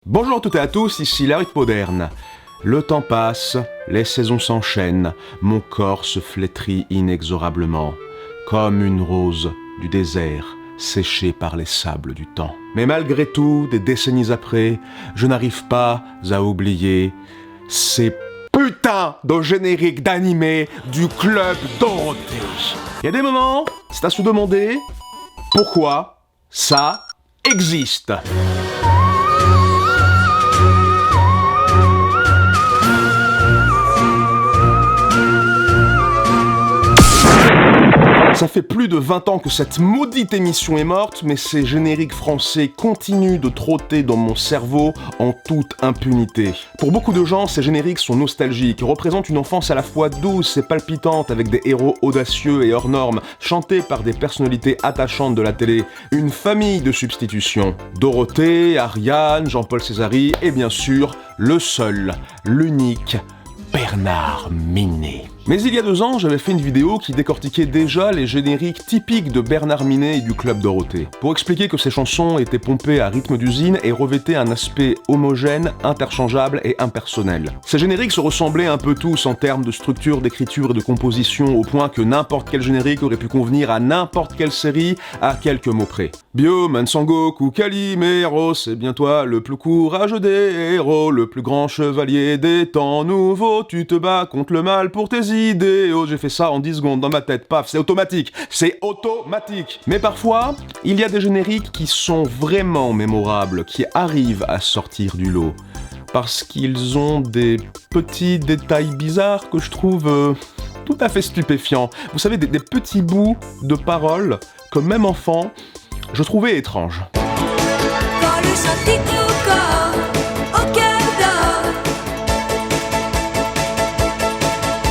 Bonjour à toutes et à tous, ici Larry Moderne. Le temps passe, les saisons s'enchaînent, mon corps se flétrit inexorablement, comme une rose du désert séchée par les sables du temps. Mais malgré tout, des décennies après, je n'arrive pas à oublier ces putains de génériques d'animé du Club Dorothée. Il y a des moments, c'est à se demander pourquoi ça existe. Ça fait plus de 20 ans que cette maudite émission est morte, mais ces génériques français continuent de trotter dans mon cerveau en toute impunité. Pour beaucoup de gens, ces génériques sont nostalgiques, représentent une enfance à la fois douce et palpitante avec des héros audacieux et hors normes, chantés par des personnalités attachantes de la télé. Une famille de substitutions. Dorothée, Ariane, Jean-Paul Césari et bien sûr, le seul, l'unique, Bernard Minet. Mais il y a 2 ans, j'avais fait une vidéo qui décortiquait déjà les génériques typiques de Bernard Minet et du Club Dorothée, pour expliquer que ces chansons étaient pompées à rythme d'usine et revêtaient un aspect homogène, interchangeable et impersonnel. Ces génériques se ressemblaient un peu tous en termes de structure, d'écriture et de composition, au point que n'importe quel générique aurait pu convenir à n'importe quelle série à quelques mots près. Bioman, Sangoku, Calimero, c'est bien toi le plus courageux des héros, le plus grand chevalier des temps nouveaux, tu te bats contre le mal pour tes idéaux. J'ai fait ça en 10 secondes dans ma tête, paf, c'est automatique. Mais parfois, il y a des génériques qui sont vraiment mémorables, qui arrivent à sortir du lot. Parce qu'ils ont des petits détails bizarres que je trouve tout à fait stupéfiants. Vous savez, des petits bouts de paroles que même enfant, je trouvais étranges. Quand le chant dit au corps, au cœur d'or,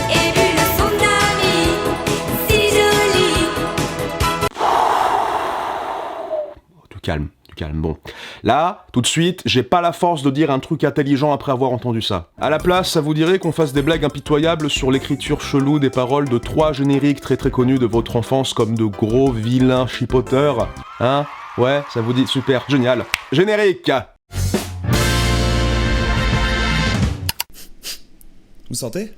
et vu le son ami, si joli. Du calme. Bon. Là, tout de suite, j'ai pas la force de dire un truc intelligent après avoir entendu ça. À la place, ça vous dirait qu'on fasse des blagues impitoyables sur l'écriture chelou des paroles de 3 génériques très connus de votre enfance comme de gros vilains chipoteurs. Hein? Ouais, ça vous dit? Super, génial. Générique! Vous sentez?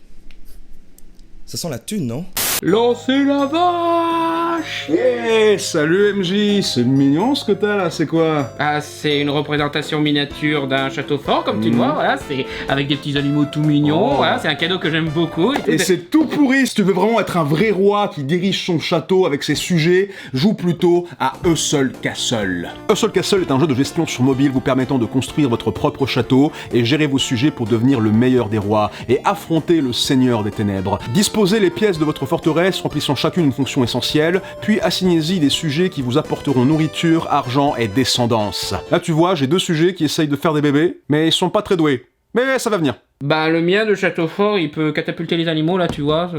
Ça sent la thune, non? Lancez la vache! Yeah! Salut MJ, c'est mignon ce que t'as là, c'est quoi? Ah, c'est une représentation miniature d'un château fort, comme tu le vois, voilà, c'est avec des petits animaux tout mignons, voilà, c'est un cadeau que j'aime beaucoup. Et c'est tout pourri, si tu veux vraiment être un vrai roi qui dirige son château avec ses sujets, joue plutôt à Hustle Castle. Hustle Castle est un jeu de gestion sur mobile vous permettant de construire votre propre château et gérer vos sujets pour devenir le meilleur des rois et affronter le seigneur des ténèbres. Disposez les pièces de votre forteresse remplissant chacune une fonction essentielle, puis assignez-y des sujets qui vous apporteront nourriture, argent et descendance. Là tu vois, j'ai 2 sujets qui essayent de faire des bébés, mais ils sont pas très doués. Mais ça va venir. Bah, le mien de château fort, il peut catapulter les animaux, là, tu vois.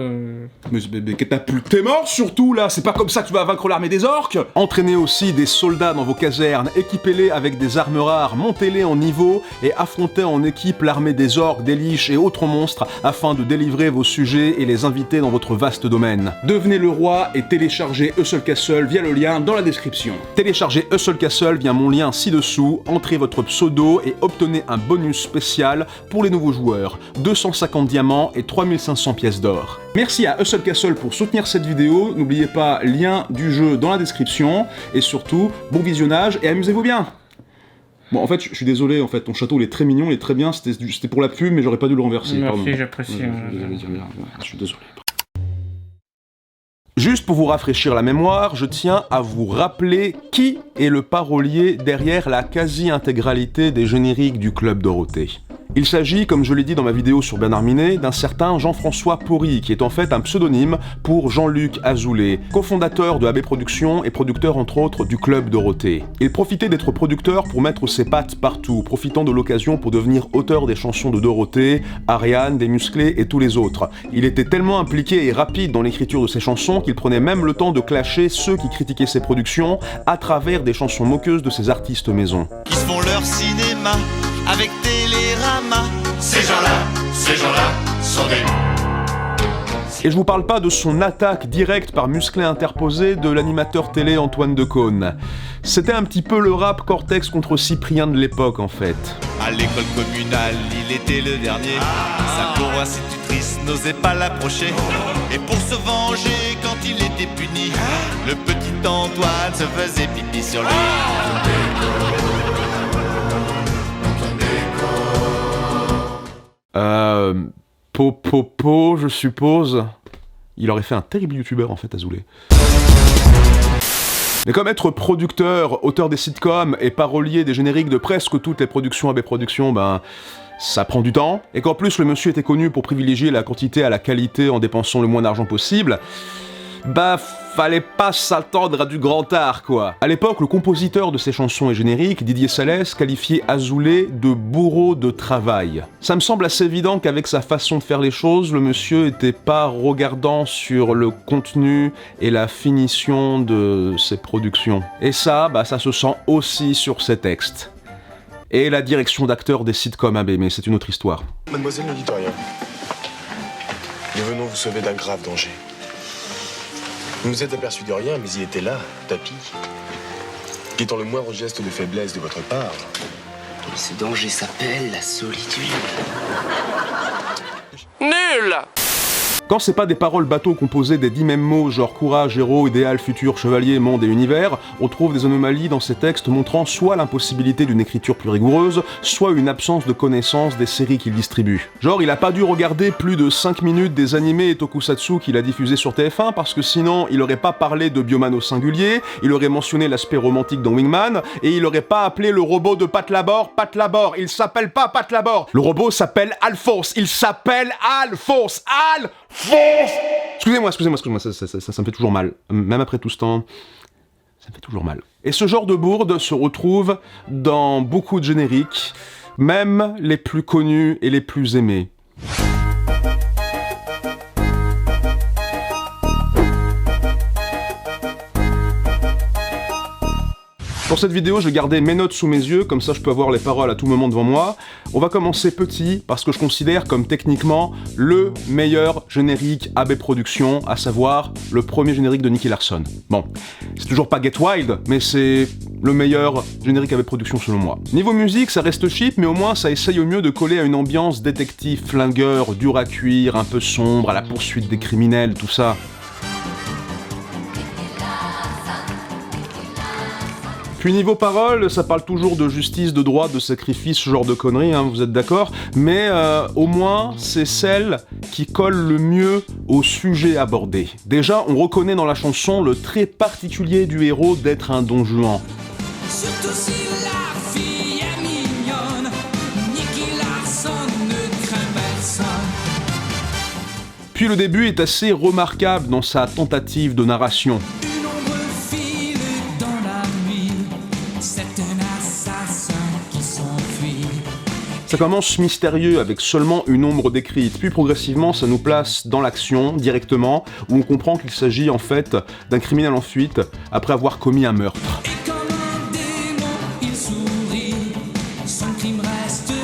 Mais catapulte, t'es mort surtout là, c'est pas comme ça que tu vas vaincre l'armée des orques. Entraînez aussi des soldats dans vos casernes, équipez-les avec des armes rares, montez-les en niveau et affrontez en équipe l'armée des orques, des liches et autres monstres afin de délivrer vos sujets et les inviter dans votre vaste domaine. Devenez le roi et téléchargez Hustle Castle via le lien dans la description. Téléchargez Hustle Castle via mon lien ci-dessous, entrez votre pseudo et obtenez un bonus spécial pour les nouveaux joueurs. 250 diamants et 3500 pièces d'or. Merci à Hustle Castle pour soutenir cette vidéo, n'oubliez pas, lien du jeu dans la description, et surtout, bon visionnage et amusez-vous bien. Bon, en fait, je suis désolé, en fait, ton château il est très mignon, il est très bien, c'était pour la pub, mais j'aurais pas dû le renverser. Merci, j'apprécie. Je suis désolé. Juste pour vous rafraîchir la mémoire, je tiens à vous rappeler qui est le parolier derrière la quasi-intégralité des génériques du Club Dorothée. Il s'agit, comme je l'ai dit dans ma vidéo sur Bernard Minet, d'un certain Jean-François Porry, qui est en fait un pseudonyme pour Jean-Luc Azoulay, cofondateur de AB Productions et producteur entre autres du Club Dorothée. Il profitait d'être producteur pour mettre ses pattes partout, profitant de l'occasion pour devenir auteur des chansons de Dorothée, Ariane, des Musclés et tous les autres. Il était tellement impliqué et rapide dans l'écriture de ses chansons qu'il prenait même le temps de clasher ceux qui critiquaient ses productions à travers des chansons moqueuses de ses artistes maison. Ils font leur cinéma avec Télérama. Ces gens-là sont des Et je vous parle pas de son attaque directe par musclé interposé de l'animateur télé Antoine Decaune. C'était un petit peu le rap Cortex contre Cyprien de l'époque en fait. À l'école communale, il était le dernier. Sa cour institutrice n'osait pas l'approcher. Et pour se venger quand il était puni, le petit Antoine se faisait pipi sur lui. Popopo, je suppose. Il aurait fait un terrible youtubeur en fait, Azoulay. Mais comme être producteur, auteur des sitcoms et parolier des génériques de presque toutes les productions AB Productions, ben ça prend du temps, et qu'en plus le monsieur était connu pour privilégier la quantité à la qualité en dépensant le moins d'argent possible, bah fallait pas s'attendre à du grand art quoi. À l'époque, le compositeur de ces chansons et génériques, Didier Salès, qualifiait Azoulay de bourreau de travail. Ça me semble assez évident qu'avec sa façon de faire les choses, le monsieur était pas regardant sur le contenu et la finition de ses productions. Et ça, bah ça se sent aussi sur ses textes. Et la direction d'acteurs des sitcoms AB, mais c'est une autre histoire. Mademoiselle, ne dites rien. Nous venons vous sauver d'un grave danger. Vous ne vous êtes aperçu de rien, mais il était là, tapis. Guettant le moindre geste de faiblesse de votre part. Et ce danger s'appelle la solitude. Nul! Quand c'est pas des paroles bateaux composées des 10 mêmes mots genre courage, héros, idéal, futur, chevalier, monde et univers, on trouve des anomalies dans ces textes montrant soit l'impossibilité d'une écriture plus rigoureuse, soit une absence de connaissance des séries qu'il distribue. Genre, il a pas dû regarder plus de 5 minutes des animés et tokusatsu qu'il a diffusés sur TF1 parce que sinon, il aurait pas parlé de Bioman au singulier, il aurait mentionné l'aspect romantique dans Wingman, et il aurait pas appelé le robot de Pat Labor, il s'appelle pas Pat Labor, le robot s'appelle Alphonse, il s'appelle Alphonse, Excusez-moi, ça me fait toujours mal. Même après tout ce temps, ça me fait toujours mal. Et ce genre de bourde se retrouve dans beaucoup de génériques, même les plus connus et les plus aimés. Pour cette vidéo, je vais garder mes notes sous mes yeux, comme ça je peux avoir les paroles à tout moment devant moi. On va commencer petit, parce que je considère comme techniquement le meilleur générique AB Productions, à savoir le premier générique de Nicky Larson. Bon, c'est toujours pas Get Wild, mais c'est le meilleur générique AB Productions selon moi. Niveau musique, ça reste cheap, mais au moins ça essaye au mieux de coller à une ambiance détective flingueur, dur à cuire, un peu sombre, à la poursuite des criminels, tout ça. Puis niveau paroles, ça parle toujours de justice, de droit, de sacrifice, ce genre de conneries, hein, vous êtes d'accord, mais au moins, c'est celle qui colle le mieux au sujet abordé. Déjà, on reconnaît dans la chanson le trait particulier du héros d'être un don Juan. Surtout si la fille est mignonne, Nicky Larson ne craint personne. Puis le début est assez remarquable dans sa tentative de narration. Une ombre file dans la nuit, c'est un assassin qui s'enfuit. Ça commence mystérieux avec seulement une ombre décrite, puis progressivement ça nous place dans l'action, directement, où on comprend qu'il s'agit en fait d'un criminel en fuite après avoir commis un meurtre. Et comme un démon, il sourit, son crime restera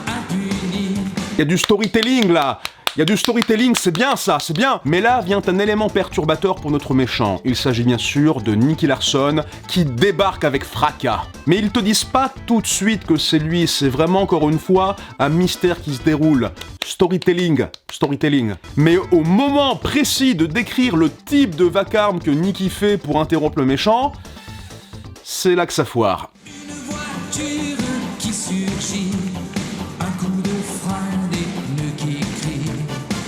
impuni. Il y a du storytelling là. Il y a du storytelling, c'est bien ça, c'est bien. Mais là vient un élément perturbateur pour notre méchant. Il s'agit bien sûr de Nicky Larson qui débarque avec fracas. Mais ils te disent pas tout de suite que c'est lui, c'est vraiment encore une fois un mystère qui se déroule. Storytelling. Mais au moment précis de décrire le type de vacarme que Nicky fait pour interrompre le méchant, c'est là que ça foire. Une voiture qui surgit, un coup de frein, des pneus qui crient.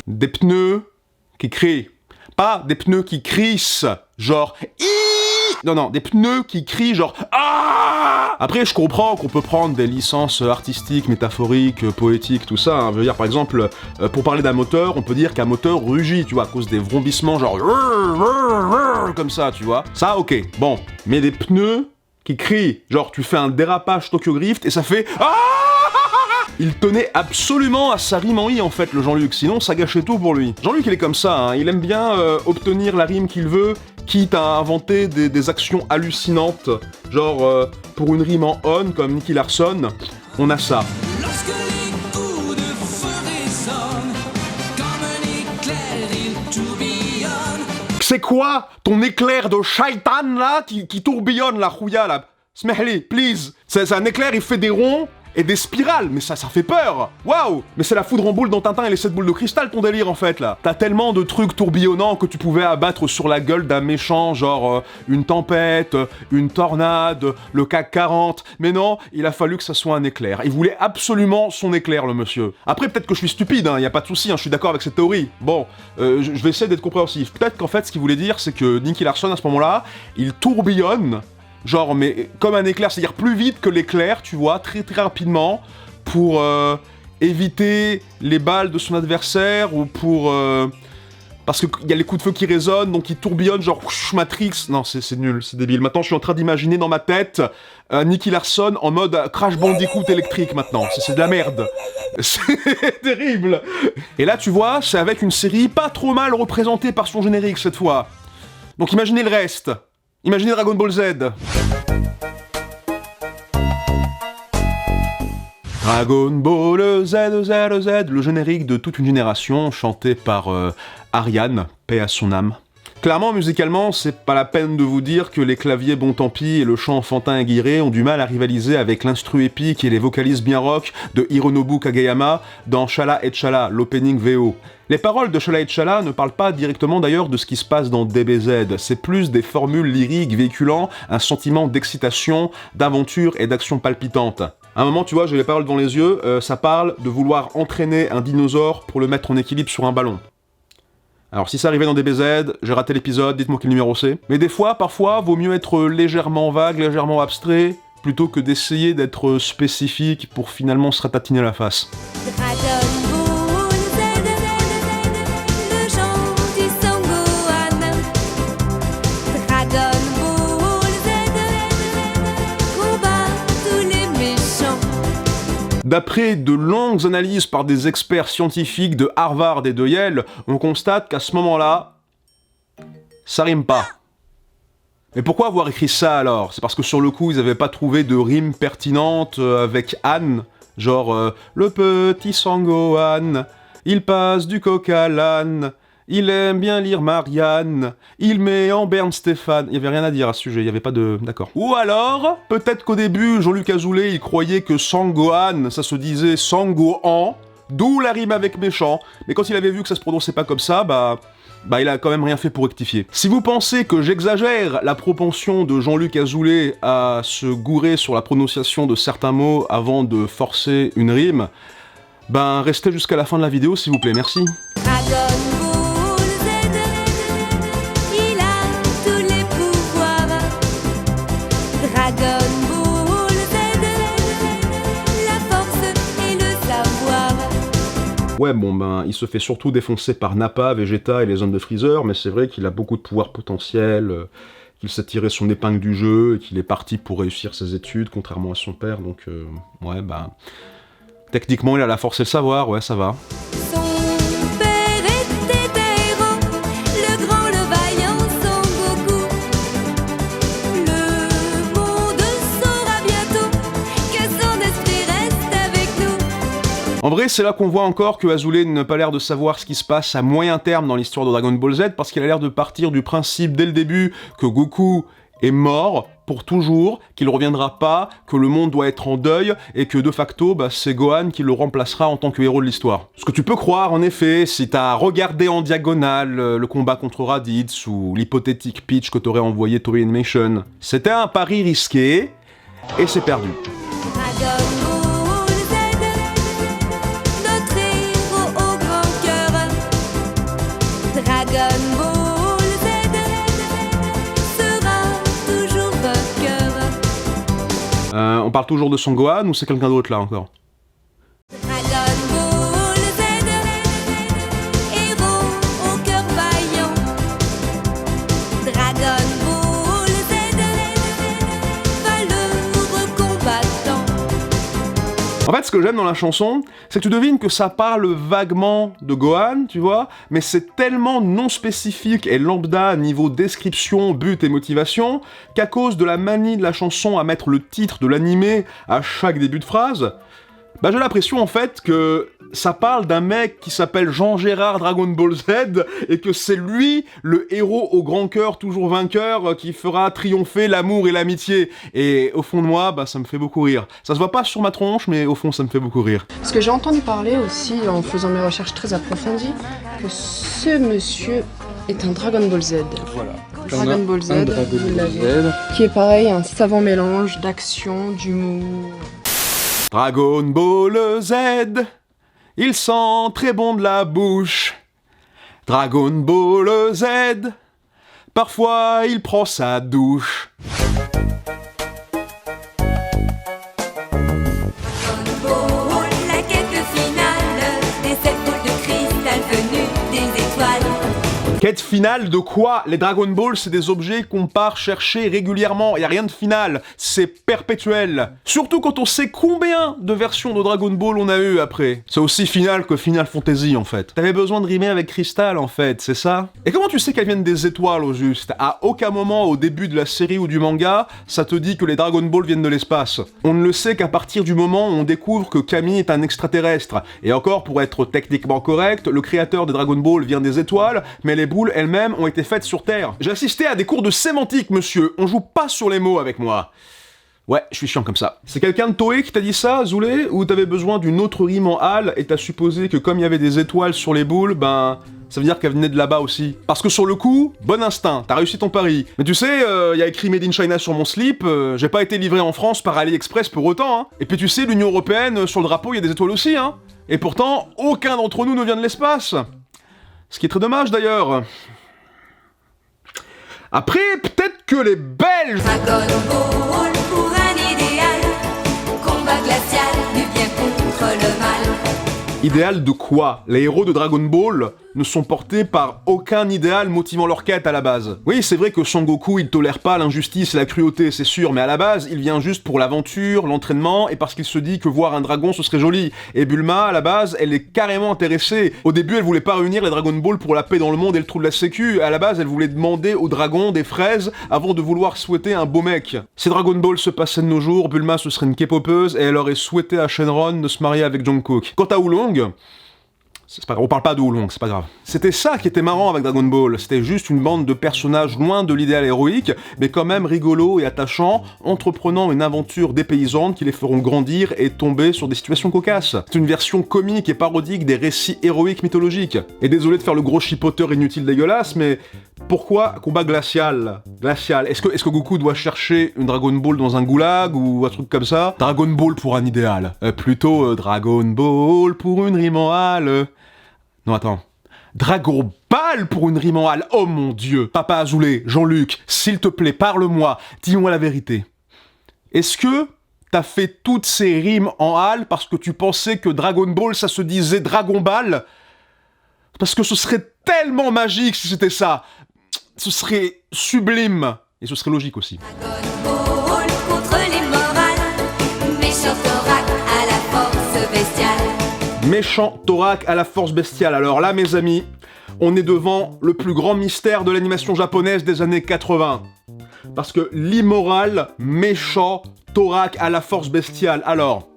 Des pneus qui crient. Pas des pneus qui crissent, genre Iiii. Non, des pneus qui crient genre Ah. Après, je comprends qu'on peut prendre des licences artistiques, métaphoriques, poétiques, tout ça. Hein. Je veux dire, par exemple, pour parler d'un moteur, on peut dire qu'un moteur rugit, tu vois, à cause des vrombissements, genre comme ça, tu vois. Ça, ok, bon. Mais des pneus qui crient, genre tu fais un dérapage Tokyo Drift et ça fait Ah. Il tenait absolument à sa rime en i en fait, le Jean-Luc, sinon ça gâchait tout pour lui. Jean-Luc il est comme ça, hein. Il aime bien obtenir la rime qu'il veut, quitte à inventer des actions hallucinantes. Genre, pour une rime en on, comme Nicky Larson, on a ça. Lorsque les coups de feu résonnent, comme un éclair, il C'est quoi ton éclair de shaitan là qui tourbillonne la rouilla là? Smehli, please. C'est un éclair, il fait des ronds et des spirales, mais ça fait peur. Waouh. Mais c'est la foudre en boule dans Tintin et les 7 boules de cristal ton délire en fait là. T'as tellement de trucs tourbillonnants que tu pouvais abattre sur la gueule d'un méchant, genre une tempête, une tornade, le CAC 40. Mais non, il a fallu que ça soit un éclair. Il voulait absolument son éclair le monsieur. Après peut-être que je suis stupide, y a pas de souci, je suis d'accord avec cette théorie. Bon, je vais essayer d'être compréhensif. Peut-être qu'en fait ce qu'il voulait dire c'est que Nicky Larson à ce moment-là, il tourbillonne. Genre, mais comme un éclair, c'est-à-dire plus vite que l'éclair, tu vois, très très rapidement, pour éviter les balles de son adversaire, ou pour... parce qu'il y a les coups de feu qui résonnent, donc il tourbillonne, genre, Matrix. Non, c'est nul, c'est débile. Maintenant, je suis en train d'imaginer dans ma tête Nicky Larson en mode Crash Bandicoot électrique, maintenant. C'est de la merde. C'est terrible. Et là, tu vois, c'est avec une série pas trop mal représentée par son générique, cette fois. Donc imaginez le reste. Imaginez Dragon Ball Z. Dragon Ball Z, Z, Z, le générique de toute une génération, chanté par Ariane, paix à son âme. Clairement, musicalement, c'est pas la peine de vous dire que les claviers bon tant pis et le chant enfantin aguirré ont du mal à rivaliser avec l'instru épique et les vocalises bien rock de Hironobu Kageyama dans Shala et Chala, l'opening VO. Les paroles de Shala et Chala ne parlent pas directement d'ailleurs de ce qui se passe dans DBZ, c'est plus des formules lyriques véhiculant un sentiment d'excitation, d'aventure et d'action palpitante. À un moment, tu vois, j'ai les paroles devant les yeux, ça parle de vouloir entraîner un dinosaure pour le mettre en équilibre sur un ballon. Alors si ça arrivait dans DBZ, j'ai raté l'épisode, dites-moi quel numéro c'est. Mais des fois, parfois, vaut mieux être légèrement vague, légèrement abstrait, plutôt que d'essayer d'être spécifique pour finalement se ratatiner la face. Dragon Ball Z, le chant du Sangohan. Dragon Ball Z, combat tous les méchants. D'après de longues analyses par des experts scientifiques de Harvard et de Yale, on constate qu'à ce moment-là, ça rime pas. Mais pourquoi avoir écrit ça alors? C'est parce que sur le coup, ils avaient pas trouvé de rime pertinente avec Anne, genre le petit Sangohan, il passe du coq à l'âne. Il aime bien lire Marianne, il met en berne Stéphane. Il y avait rien à dire à ce sujet, il y avait pas de... D'accord. Ou alors, peut-être qu'au début, Jean-Luc Azoulay, il croyait que Sangohan, ça se disait Sangohan, d'où la rime avec méchant. Mais quand il avait vu que ça se prononçait pas comme ça, bah il a quand même rien fait pour rectifier. Si vous pensez que j'exagère la propension de Jean-Luc Azoulay à se gourer sur la prononciation de certains mots avant de forcer une rime, ben restez jusqu'à la fin de la vidéo s'il vous plaît, merci. Dragon Ball Z, il a tous les pouvoirs. Dragon Ball Z, la force et le savoir. Ouais, bon ben, il se fait surtout défoncer par Nappa, Vegeta et les hommes de Freezer, mais c'est vrai qu'il a beaucoup de pouvoir potentiel, qu'il s'est tiré son épingle du jeu, et qu'il est parti pour réussir ses études, contrairement à son père, donc ouais, ben... Techniquement, il a la force et le savoir, ouais, ça va. Son père était un héros, le grand, le vaillant Son Goku. Le monde saura bientôt que son esprit reste avec nous. En vrai, c'est là qu'on voit encore que Azoulay n'a pas l'air de savoir ce qui se passe à moyen terme dans l'histoire de Dragon Ball Z, parce qu'il a l'air de partir du principe dès le début que Goku est mort pour toujours, qu'il reviendra pas, que le monde doit être en deuil, et que de facto, bah, c'est Gohan qui le remplacera en tant que héros de l'histoire. Ce que tu peux croire, en effet, si t'as regardé en diagonale le combat contre Raditz, ou l'hypothétique pitch que t'aurait envoyé Toei Animation. C'était un pari risqué, et c'est perdu. Dragon Ball Z, notre héros au grand cœur. Dragon Ball Z sera toujours vainqueur. On parle toujours de Son Gohan, ou c'est quelqu'un d'autre là encore? Dragon Ball Z, héros au cœur vaillant. Dragon Ball Z, valeureux combattant. En fait, ce que j'aime dans la chanson, c'est que tu devines que ça parle vaguement de Gohan, tu vois, mais c'est tellement non spécifique et lambda niveau description, but et motivation, qu'à cause de la manie de la chanson à mettre le titre de l'animé à chaque début de phrase, Bah j'ai l'impression en fait que ça parle d'un mec qui s'appelle Jean-Gérard Dragon Ball Z et que c'est lui, le héros au grand cœur toujours vainqueur, qui fera triompher l'amour et l'amitié. Et au fond de moi, bah ça me fait beaucoup rire. Ça se voit pas sur ma tronche, mais au fond ça me fait beaucoup rire. Parce que j'ai entendu parler aussi, en faisant mes recherches très approfondies, que ce monsieur est un Dragon Ball Z. Voilà. Dragon Ball Z, vous l'avez. Qui est pareil, un savant mélange d'action, d'humour. Dragon Ball Z, il sent très bon de la bouche. Dragon Ball Z, parfois il prend sa douche. Ball, la quête finale des 7 boules de cristal venues des étoiles. Quête finale de quoi? Les Dragon Ball, c'est des objets qu'on part chercher régulièrement, y a rien de final, c'est perpétuel. Surtout quand on sait combien de versions de Dragon Ball on a eu après. C'est aussi final que Final Fantasy en fait. T'avais besoin de rimer avec Crystal en fait, c'est ça? Et comment tu sais qu'elles viennent des étoiles au juste? À aucun moment au début de la série ou du manga, ça te dit que les Dragon Ball viennent de l'espace. On ne le sait qu'à partir du moment où on découvre que Camille est un extraterrestre. Et encore, pour être techniquement correct, le créateur des Dragon Ball vient des étoiles, mais les boules elles-mêmes ont été faites sur Terre. J'ai assisté à des cours de sémantique, monsieur. On joue pas sur les mots avec moi. Ouais, je suis chiant comme ça. C'est quelqu'un de Toei qui t'a dit ça, Zoulé? Ou t'avais besoin d'une autre rime en hal et t'as supposé que comme il y avait des étoiles sur les boules, ben... ça veut dire qu'elle venait de là-bas aussi. Parce que sur le coup, bon instinct, t'as réussi ton pari. Mais tu sais, y a écrit Made in China sur mon slip, j'ai pas été livré en France par AliExpress pour autant, hein. Et puis tu sais, l'Union Européenne, sur le drapeau, il y a des étoiles aussi, hein. Et pourtant, aucun d'entre nous ne vient de l'espace. Ce qui est très dommage d'ailleurs. Après, peut-être que les Belges... Dragon Ball pour un idéal, combat glacial du bien contre le mal. Idéal de quoi? Les héros de Dragon Ball ne sont portés par aucun idéal motivant leur quête à la base. Oui, c'est vrai que Son Goku, il tolère pas l'injustice et la cruauté, c'est sûr, mais à la base, il vient juste pour l'aventure, l'entraînement, et parce qu'il se dit que voir un dragon, ce serait joli. Et Bulma, à la base, elle est carrément intéressée. Au début, elle voulait pas réunir les Dragon Ball pour la paix dans le monde et le trou de la sécu. À la base, elle voulait demander aux dragons des fraises avant de vouloir souhaiter un beau mec. Si Dragon Ball se passait de nos jours, Bulma, ce serait une K-popeuse, et elle aurait souhaité à Shenron de se marier avec Jungkook. Quant à Oolong... c'est pas grave, on parle pas de Oolong, c'est pas grave. C'était ça qui était marrant avec Dragon Ball, c'était juste une bande de personnages loin de l'idéal héroïque, mais quand même rigolo et attachant, entreprenant une aventure dépaysante qui les feront grandir et tomber sur des situations cocasses. C'est une version comique et parodique des récits héroïques mythologiques. Et désolé de faire le gros chipoteur inutile dégueulasse, mais pourquoi combat glacial? Glacial. Est-ce que Goku doit chercher une Dragon Ball dans un goulag ou un truc comme ça? Dragon Ball pour un idéal. Plutôt Dragon Ball pour une rime en hal. Non, attends. Dragon Ball pour une rime en hal. Oh mon dieu. Papa Azoulay, Jean-Luc, s'il te plaît, parle-moi. Dis-moi la vérité. Est-ce que t'as fait toutes ces rimes en hal parce que tu pensais que Dragon Ball, ça se disait Dragon Ball? Parce que ce serait tellement magique si c'était ça. Ce serait sublime. Et ce serait logique aussi. Dragon Ball contre les morales, méchant Thorak à la force bestiale. Méchant Thorak à la force bestiale. Alors là, mes amis, on est devant le plus grand mystère de l'animation japonaise des années 80. Parce que l'immoral, méchant Thorak à la force bestiale. Alors,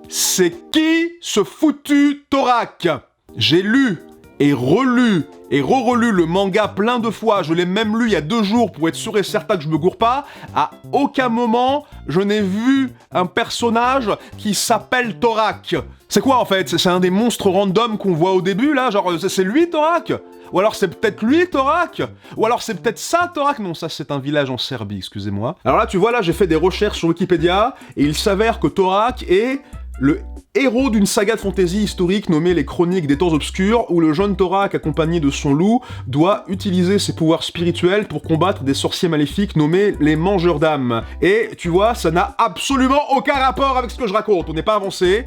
c'est qui ce foutu Thorak? J'ai lu et relu et re-relu le manga plein de fois, je l'ai même lu il y a 2 jours pour être sûr et certain que je me gourre pas. À aucun moment, je n'ai vu un personnage qui s'appelle Thorak. C'est quoi en fait? C'est un des monstres random qu'on voit au début là? Genre c'est lui Thorak? Ou alors c'est peut-être lui Thorak? Ou alors c'est peut-être ça Thorak? Non, ça c'est un village en Serbie, excusez-moi. Alors là tu vois, là j'ai fait des recherches sur Wikipédia et il s'avère que Thorak est le héros d'une saga de fantasy historique nommée Les Chroniques des Temps Obscurs, où le jeune Thorak, accompagné de son loup, doit utiliser ses pouvoirs spirituels pour combattre des sorciers maléfiques nommés les Mangeurs d'âmes. Et tu vois, ça n'a absolument aucun rapport avec ce que je raconte, on n'est pas avancé.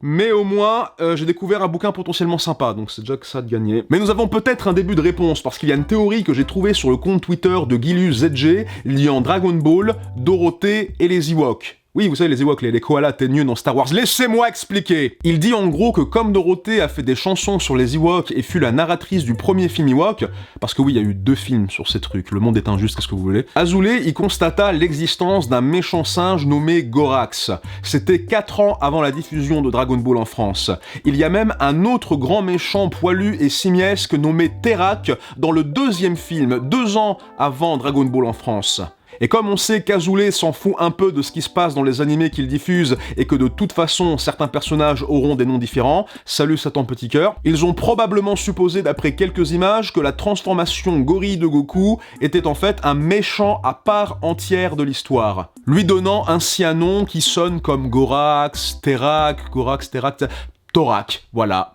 Mais au moins, j'ai découvert un bouquin potentiellement sympa, donc c'est déjà que ça de gagner. Mais nous avons peut-être un début de réponse, parce qu'il y a une théorie que j'ai trouvée sur le compte Twitter de Gilus ZG liant Dragon Ball, Dorothée et les Ewoks. Oui, vous savez, les Ewoks, les koalas teigneux dans Star Wars. Laissez-moi expliquer. Il dit en gros que comme Dorothée a fait des chansons sur les Ewoks et fut la narratrice du premier film Ewok, parce que oui, il y a eu 2 films sur ces trucs, le monde est injuste, qu'est-ce que vous voulez, Azoulay y constata l'existence d'un méchant singe nommé Gorax. C'était 4 ans avant la diffusion de Dragon Ball en France. Il y a même un autre grand méchant poilu et simiesque nommé Terak dans le 2e film, 2 ans avant Dragon Ball en France. Et comme on sait qu'Azoulay s'en fout un peu de ce qui se passe dans les animés qu'il diffuse et que de toute façon certains personnages auront des noms différents, salut Satan Petit Cœur, ils ont probablement supposé d'après quelques images que la transformation gorille de Goku était en fait un méchant à part entière de l'histoire, lui donnant ainsi un nom qui sonne comme Gorax, Terak, Torak, voilà.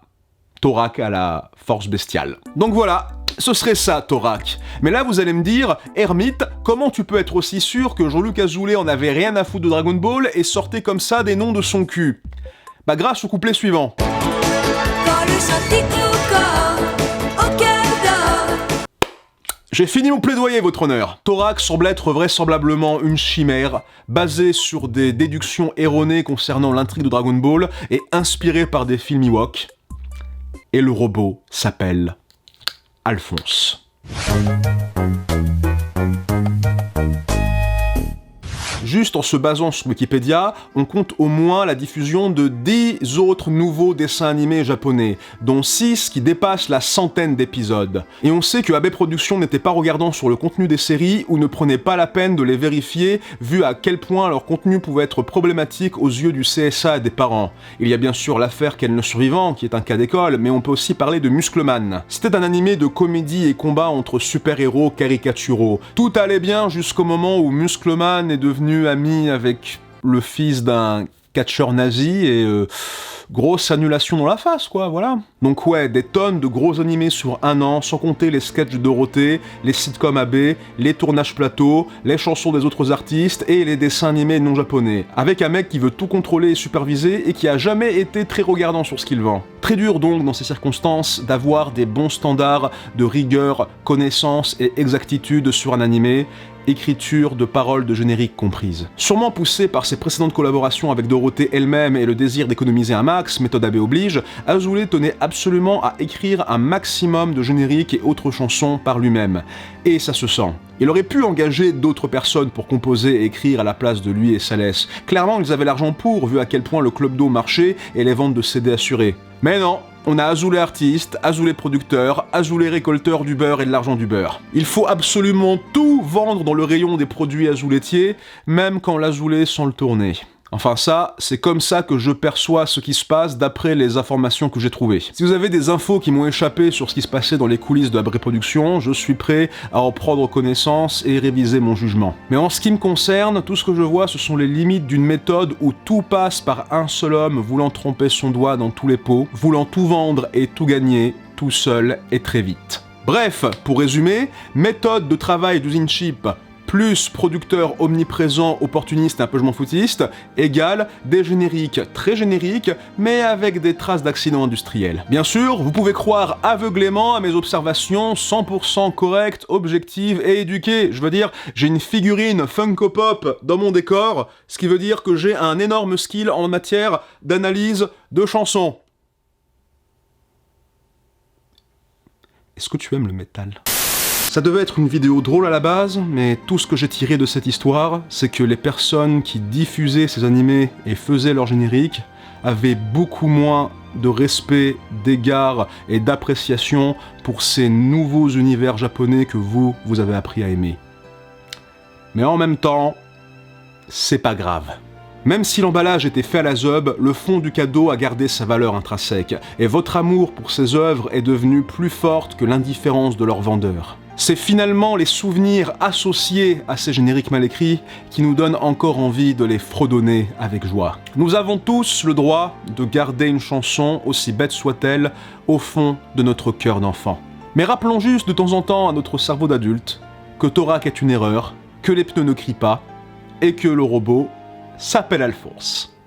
Torak à la force bestiale. Donc voilà, ce serait ça, Torak. Mais là, vous allez me dire, Hermite, comment tu peux être aussi sûr que Jean-Luc Azoulay en avait rien à foutre de Dragon Ball et sortait comme ça des noms de son cul? Bah grâce au couplet suivant. Quand le chant corps au cœur d'or. J'ai fini mon plaidoyer, votre honneur. Torak semble être vraisemblablement une chimère, basée sur des déductions erronées concernant l'intrigue de Dragon Ball et inspirée par des films Ewok. Et le robot s'appelle Alphonse. Juste en se basant sur Wikipédia, on compte au moins la diffusion de 10 autres nouveaux dessins animés japonais, dont 6 qui dépassent la 100aine d'épisodes. Et on sait que AB Productions n'était pas regardant sur le contenu des séries ou ne prenait pas la peine de les vérifier, vu à quel point leur contenu pouvait être problématique aux yeux du CSA et des parents. Il y a bien sûr l'affaire Ken le Survivant, qui est un cas d'école, mais on peut aussi parler de Muscleman. C'était un animé de comédie et combat entre super-héros caricaturaux. Tout allait bien jusqu'au moment où Muscleman est devenu ami avec le fils d'un catcheur nazi et grosse annulation dans la face, quoi, voilà. Donc ouais, des tonnes de gros animés sur 1 an, sans compter les sketchs de Dorothée, les sitcoms AB, les tournages plateaux, les chansons des autres artistes et les dessins animés non japonais. Avec un mec qui veut tout contrôler et superviser et qui a jamais été très regardant sur ce qu'il vend. Très dur donc, dans ces circonstances, d'avoir des bons standards de rigueur, connaissance et exactitude sur un animé, écriture de paroles de générique comprises. Sûrement poussé par ses précédentes collaborations avec Dorothée elle-même et le désir d'économiser un max, méthode AB oblige, Azoulay tenait absolument à écrire un maximum de génériques et autres chansons par lui-même. Et ça se sent. Il aurait pu engager d'autres personnes pour composer et écrire à la place de lui et Salès. Clairement, ils avaient l'argent pour, vu à quel point le Club d'eau marchait et les ventes de CD assurées. Mais non, on a Azoulay artiste, Azoulay producteur, Azoulay récolteur du beurre et de l'argent du beurre. Il faut absolument tout vendre dans le rayon des produits azoulétiers, même quand l'azoulay sent le tourner. Enfin ça, c'est comme ça que je perçois ce qui se passe d'après les informations que j'ai trouvées. Si vous avez des infos qui m'ont échappé sur ce qui se passait dans les coulisses de la Production, je suis prêt à en prendre connaissance et réviser mon jugement. Mais en ce qui me concerne, tout ce que je vois, ce sont les limites d'une méthode où tout passe par un seul homme voulant tremper son doigt dans tous les pots, voulant tout vendre et tout gagner, tout seul et très vite. Bref, pour résumer, méthode de travail d'usine cheap plus producteur omniprésent, opportuniste et un peu je m'en foutiste, égale des génériques très génériques, mais avec des traces d'accidents industriels. Bien sûr, vous pouvez croire aveuglément à mes observations 100% correctes, objectives et éduquées. Je veux dire, j'ai une figurine Funko Pop dans mon décor, ce qui veut dire que j'ai un énorme skill en matière d'analyse de chansons. Est-ce que tu aimes le métal ? Ça devait être une vidéo drôle à la base, mais tout ce que j'ai tiré de cette histoire, c'est que les personnes qui diffusaient ces animés et faisaient leur générique avaient beaucoup moins de respect, d'égard et d'appréciation pour ces nouveaux univers japonais que vous avez appris à aimer. Mais en même temps, c'est pas grave. Même si l'emballage était fait à la zeub, le fond du cadeau a gardé sa valeur intrinsèque, et votre amour pour ces œuvres est devenu plus forte que l'indifférence de leurs vendeurs. C'est finalement les souvenirs associés à ces génériques mal écrits qui nous donnent encore envie de les fredonner avec joie. Nous avons tous le droit de garder une chanson, aussi bête soit-elle, au fond de notre cœur d'enfant. Mais rappelons juste de temps en temps à notre cerveau d'adulte que Torak est une erreur, que les pneus ne crient pas, et que le robot s'appelle Alphonse.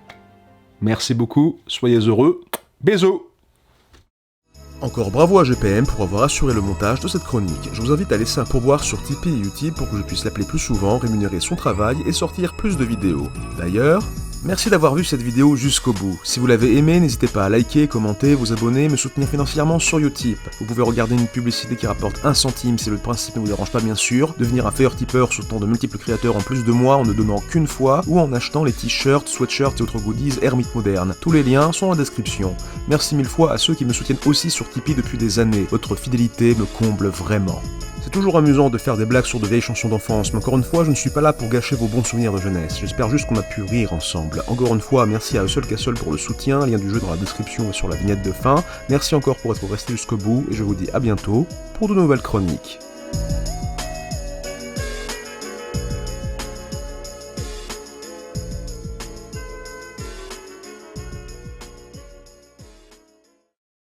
Merci beaucoup, soyez heureux, bisous. Encore bravo à GPM pour avoir assuré le montage de cette chronique. Je vous invite à laisser un pourboire sur Tipeee et Utip pour que je puisse l'appeler plus souvent, rémunérer son travail et sortir plus de vidéos. D'ailleurs, merci d'avoir vu cette vidéo jusqu'au bout. Si vous l'avez aimé, n'hésitez pas à liker, commenter, vous abonner, me soutenir financièrement sur Utip. Vous pouvez regarder une publicité qui rapporte 1 centime si le principe ne vous dérange pas bien sûr, devenir un failleur tipeur soutenant de multiples créateurs en plus de moi en ne donnant qu'une fois, ou en achetant les t-shirts, sweatshirts et autres goodies Hermite Moderne. Tous les liens sont en description. Merci 1000 fois à ceux qui me soutiennent aussi sur Tipeee depuis des années. Votre fidélité me comble vraiment. C'est toujours amusant de faire des blagues sur de vieilles chansons d'enfance, mais encore une fois, je ne suis pas là pour gâcher vos bons souvenirs de jeunesse. J'espère juste qu'on a pu rire ensemble. Encore une fois, merci à Hustle Castle pour le soutien, lien du jeu dans la description et sur la vignette de fin. Merci encore pour être resté jusqu'au bout, et je vous dis à bientôt pour de nouvelles chroniques.